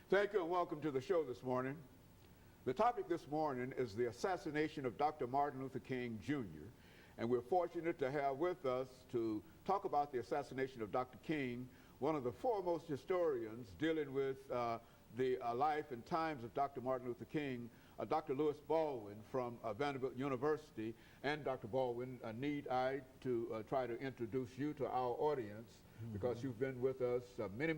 Thank you and welcome to the show this morning. The topic this morning is the assassination of Dr. Martin Luther King Jr. And we're fortunate to have with us to talk about the assassination of Dr. King, one of the foremost historians dealing with the life and times of Dr. Martin Luther King, Dr. Baldwin from Vanderbilt University. And Dr. Baldwin, need I to try to introduce you to our audience, because you've been with us many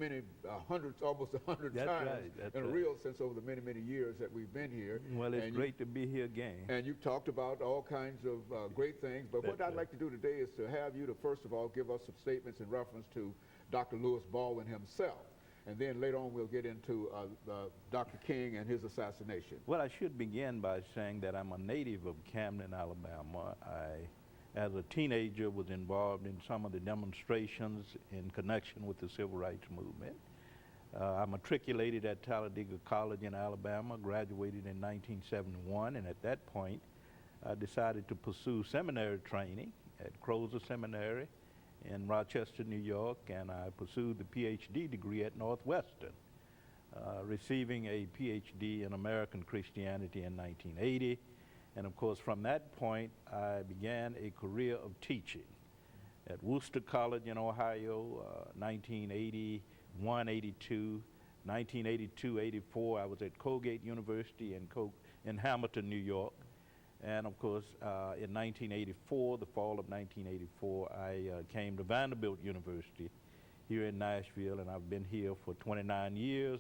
hundreds, almost 100 times, in a real sense, over the many years that we've been here. Well, it's great to be here again. And you've talked about all kinds of great things, but what I'd like to do today is to have you to, first of all, give us some statements in reference to Dr. Baldwin himself. And then later on we'll get into Dr. King and his assassination. Well, I should begin by saying that I'm a native of Camden, Alabama. As a teenager, was involved in some of the demonstrations in connection with the Civil Rights Movement. I matriculated at Talladega College in Alabama, graduated in 1971, and at that point, I decided to pursue seminary training at Crozer Seminary in Rochester, New York, and I pursued the PhD degree at Northwestern, receiving a PhD in American Christianity in 1980. And of course, from that point, I began a career of teaching at Worcester College in Ohio, 1981, 82, 1982, 84. I was at Colgate University in Hamilton, New York. And of course, in 1984, the fall of 1984, I came to Vanderbilt University here in Nashville, and I've been here for 29 years,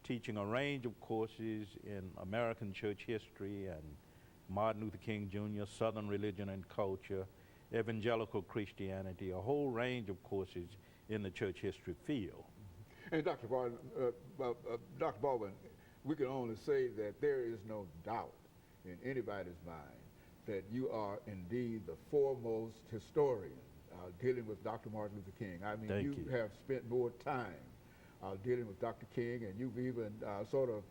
teaching a range of courses in American church history and Martin Luther King Jr., Southern religion and culture, evangelical Christianity, a whole range of courses in the church history field. And Dr. Baldwin, we can only say that there is no doubt in anybody's mind that you are indeed the foremost historian dealing with Dr. Martin Luther King. I mean, you have spent more time dealing with Dr. King, and you've even sort of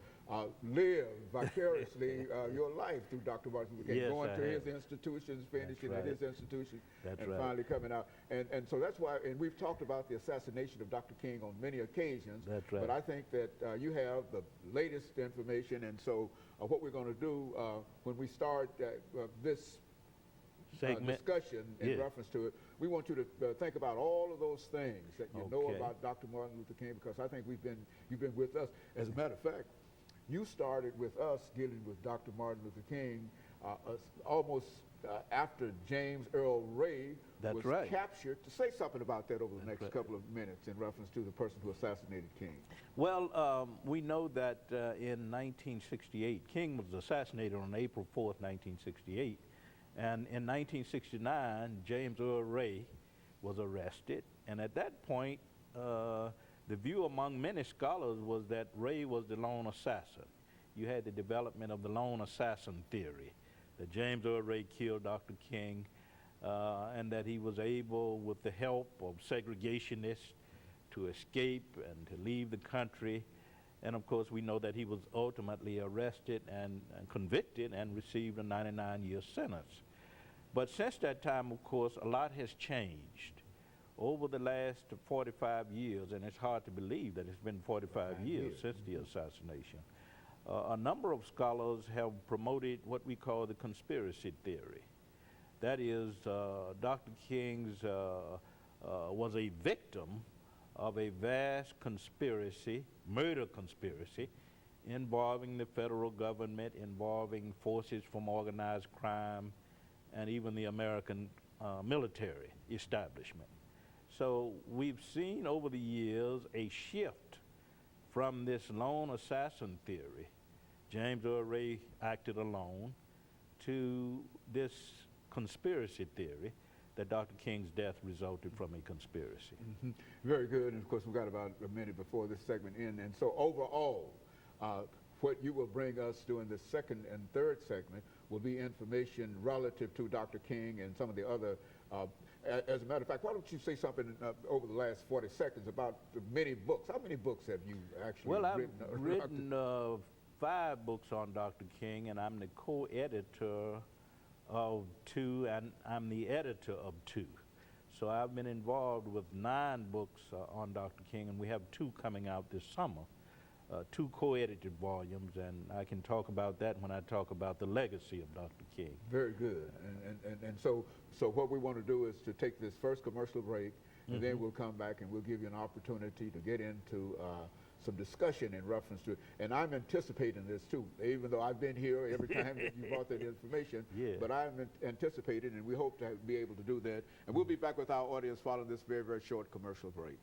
lived vicariously your life through Dr. Martin Luther King, going to his institutions, finishing at his institution, and finally coming out. And so that's why, and we've talked about the assassination of Dr. King on many occasions, but I think that you have the latest information, and so what we're going to do when we start this discussion in reference to it, we want you to think about all of those things that you know about Dr. Martin Luther King, because I think you've been with us. As a matter of fact, you started with us dealing with Dr. Martin Luther King almost after James Earl Ray was captured. To say something about that over the next couple of minutes in reference to the person who assassinated King. Well, we know that in 1968, King was assassinated on April 4th, 1968. And in 1969, James Earl Ray was arrested. And at that point, the view among many scholars was that Ray was the lone assassin. You had the development of the lone assassin theory, that James Earl Ray killed Dr. King, and that he was able, with the help of segregationists, to escape and to leave the country. And of course, we know that he was ultimately arrested and convicted and received a 99-year sentence. But since that time, of course, a lot has changed. Over the last 45 years, and it's hard to believe that it's been 45 years since the assassination, a number of scholars have promoted what we call the conspiracy theory. That is, Dr. King was a victim of a vast conspiracy, murder conspiracy, involving the federal government, involving forces from organized crime, and even the American military establishment. So we've seen over the years a shift from this lone assassin theory, James Earl Ray acted alone, to this conspiracy theory that Dr. King's death resulted from a conspiracy. Very good, and of course we've got about a minute before this segment ends, and so overall, what you will bring us during the second and third segment will be information relative to Dr. King and some of the other, as a matter of fact, why don't you say something over the last 40 seconds about the many books. How many books have you actually written? Well, I've written 5 books on Dr. King, and I'm the co-editor of 2, and I'm the editor of 2. So I've been involved with 9 books on Dr. King, and we have 2 coming out this summer. 2 co-edited volumes, and I can talk about that when I talk about the legacy of Dr. King. Very good. And so what we want to do is to take this first commercial break, and then we'll come back and we'll give you an opportunity to get into some discussion in reference to it. And I'm anticipating this too, even though I've been here every time that you brought that information, but I'm anticipating, and we hope to be able to do that. And we'll be back with our audience following this very, very short commercial break.